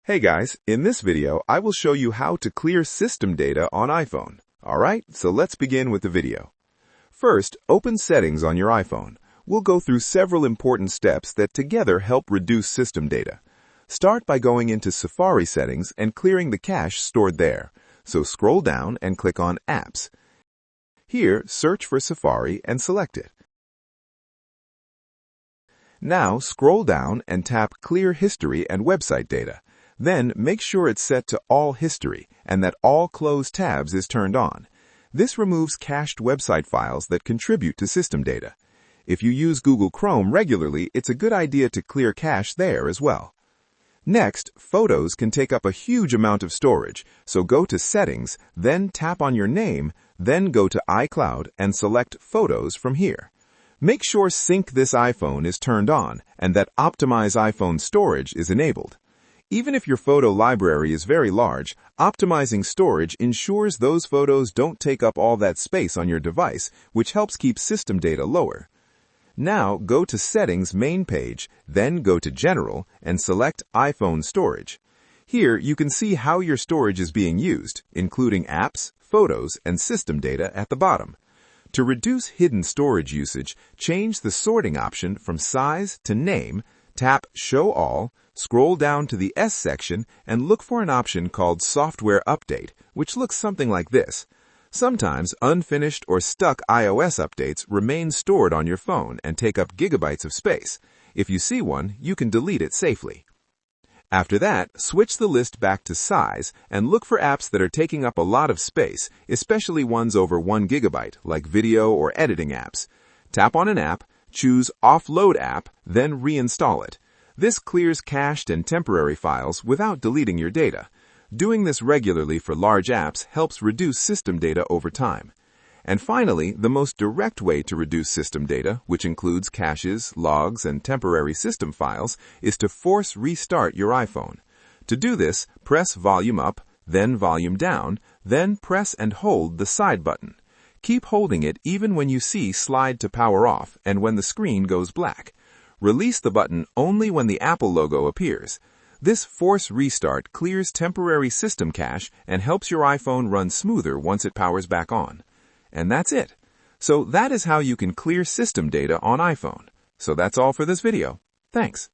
Hey guys, in this video, I will show you how to clear system data on iPhone. Alright, so let's begin with the video. First, open Settings on your iPhone. We'll go through several important steps that together help reduce system data. Start by going into Safari settings and clearing the cache stored there. So scroll down and click on Apps. Here, search for Safari and select it. Now, scroll down and tap Clear History and Website Data. Then, make sure it's set to All History and that All Closed Tabs is turned on. This removes cached website files that contribute to system data. If you use Google Chrome regularly, it's a good idea to clear cache there as well. Next, photos can take up a huge amount of storage, so go to Settings, then tap on your name, then go to iCloud and select Photos from here. Make sure Sync This iPhone is turned on and that Optimize iPhone Storage is enabled. Even if your photo library is very large, optimizing storage ensures those photos don't take up all that space on your device, which helps keep system data lower. Now, go to Settings main page, then go to General and select iPhone Storage. Here, you can see how your storage is being used, including apps, photos, and system data at the bottom. To reduce hidden storage usage, change the sorting option from Size to Name, tap Show All, scroll down to the S section, and look for an option called Software Update, which looks something like this. Sometimes unfinished or stuck iOS updates remain stored on your phone and take up gigabytes of space. If you see one, you can delete it safely. After that, switch the list back to Size and look for apps that are taking up a lot of space, especially ones over 1 gigabyte, like video or editing apps. Tap on an app, choose Offload App, then reinstall it. This clears cached and temporary files without deleting your data. Doing this regularly for large apps helps reduce system data over time. And finally, the most direct way to reduce system data, which includes caches, logs, and temporary system files, is to force restart your iPhone. To do this, press Volume Up, then Volume Down, then press and hold the side button. Keep holding it even when you see Slide to Power Off and when the screen goes black. Release the button only when the Apple logo appears. This force restart clears temporary system cache and helps your iPhone run smoother once it powers back on. And that's it. So that is how you can clear system data on iPhone. So that's all for this video. Thanks.